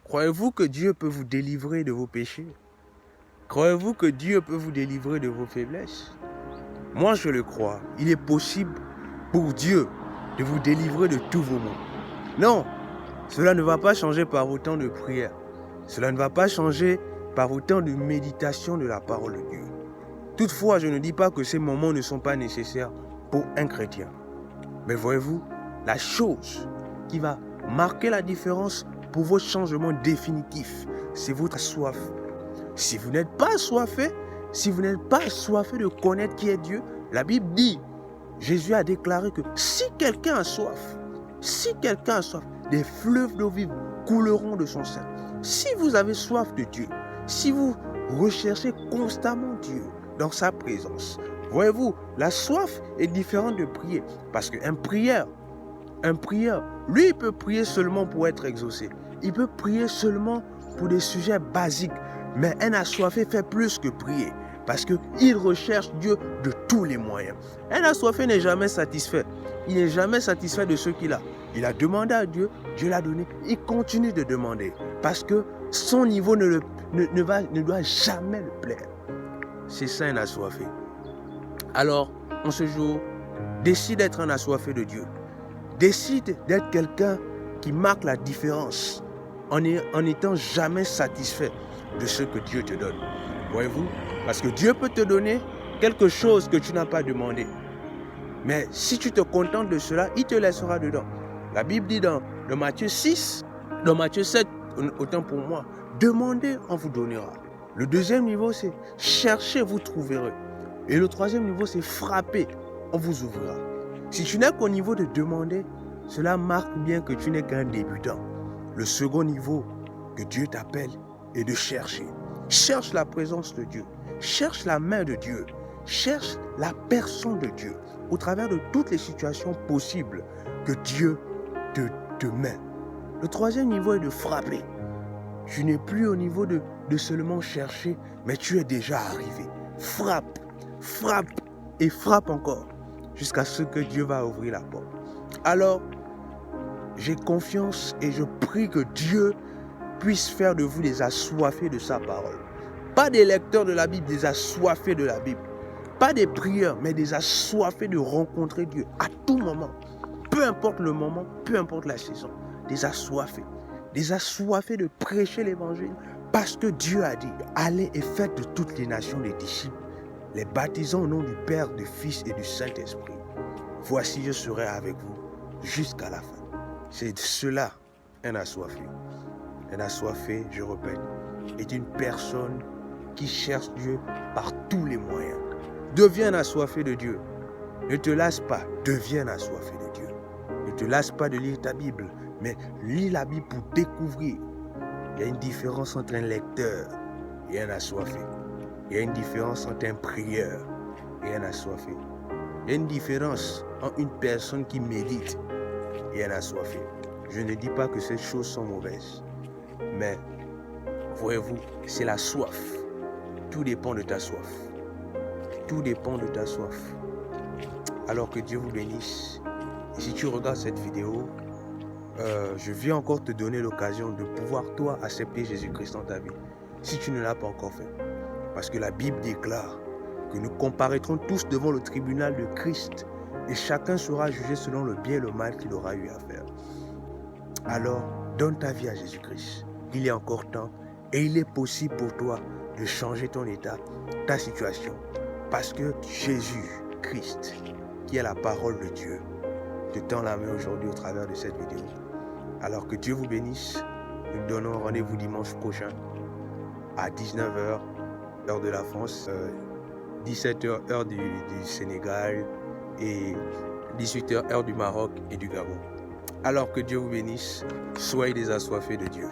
Croyez-vous que Dieu peut vous délivrer de vos péchés? Croyez-vous que Dieu peut vous délivrer de vos faiblesses? Moi, je le crois. Il est possible pour Dieu de vous délivrer de tous vos maux. Non, cela ne va pas changer par autant de prières. Cela ne va pas changer par autant de méditation de la parole de Dieu. Toutefois, je ne dis pas que ces moments ne sont pas nécessaires pour un chrétien. Mais voyez-vous, la chose qui va marquer la différence pour votre changement définitif, c'est votre soif. Si vous n'êtes pas assoiffé, si vous n'êtes pas assoiffé de connaître qui est Dieu, la Bible dit, Jésus a déclaré que si quelqu'un a soif, des fleuves d'eau vive couleront de son sein. Si vous avez soif de Dieu, si vous recherchez constamment Dieu dans sa présence, voyez-vous, la soif est différente de prier. Parce qu'un prieur, lui, il peut prier seulement pour être exaucé. Il peut prier seulement pour des sujets basiques. Mais un assoiffé fait plus que prier. Parce qu'il recherche Dieu de tous les moyens. Un assoiffé n'est jamais satisfait. Il n'est jamais satisfait de ce qu'il a. Il a demandé à Dieu, Dieu l'a donné. Il continue de demander. Parce que son niveau ne doit jamais le plaire. C'est ça un assoiffé. Alors, en ce jour, décide d'être un assoiffé de Dieu. Décide d'être quelqu'un qui marque la différence en n'étant jamais satisfait de ce que Dieu te donne. Voyez-vous? Parce que Dieu peut te donner quelque chose que tu n'as pas demandé. Mais si tu te contentes de cela, il te laissera dedans. La Bible dit dans Matthieu 6, dans Matthieu 7, autant pour moi, demandez, on vous donnera. Le deuxième niveau, c'est cherchez, vous trouverez. Et le troisième niveau, c'est frapper, on vous ouvrira. Si tu n'es qu'au niveau de demander, cela marque bien que tu n'es qu'un débutant. Le second niveau que Dieu t'appelle est de chercher. Cherche la présence de Dieu. Cherche la main de Dieu. Cherche la personne de Dieu au travers de toutes les situations possibles que Dieu te met. Le troisième niveau est de frapper. Tu n'es plus au niveau de seulement chercher, mais tu es déjà arrivé. Frappe, frappe et frappe encore jusqu'à ce que Dieu va ouvrir la porte. Alors, j'ai confiance et je prie que Dieu puisse faire de vous des assoiffés de sa parole. Pas des lecteurs de la Bible, des assoiffés de la Bible. Pas des prieurs, mais des assoiffés de rencontrer Dieu à tout moment. Peu importe le moment, peu importe la saison. Des assoiffés de prêcher l'évangile. Parce que Dieu a dit, allez et faites de toutes les nations des disciples, les baptisant au nom du Père, du Fils et du Saint-Esprit. Voici, je serai avec vous jusqu'à la fin. C'est cela, un assoiffé. Un assoiffé, je répète, est une personne qui cherche Dieu par tous les moyens. Deviens un assoiffé de Dieu. Ne te lasse pas, deviens un assoiffé de Dieu. Ne te lasse pas de lire ta Bible, mais lis la Bible pour découvrir. Il y a une différence entre un lecteur et un assoiffé. Il y a une différence entre un prieur et un assoiffé. Il y a une différence entre une personne qui médite et un assoiffé. Je ne dis pas que ces choses sont mauvaises, mais voyez-vous, c'est la soif. Tout dépend de ta soif. Tout dépend de ta soif. Alors que Dieu vous bénisse. Et si tu regardes cette vidéo, je viens encore te donner l'occasion de pouvoir, toi, accepter Jésus-Christ dans ta vie. Si tu ne l'as pas encore fait. Parce que la Bible déclare que nous comparaîtrons tous devant le tribunal de Christ. Et chacun sera jugé selon le bien et le mal qu'il aura eu à faire. Alors, donne ta vie à Jésus-Christ. Il est encore temps et il est possible pour toi de changer ton état, ta situation. Parce que Jésus-Christ, qui est la parole de Dieu, te tend la main aujourd'hui au travers de cette vidéo. Alors que Dieu vous bénisse. Nous donnons rendez-vous dimanche prochain à 19h, heure de la France, 17h, heure du Sénégal et 18h, heure du Maroc et du Gabon. Alors que Dieu vous bénisse, soyez des assoiffés de Dieu.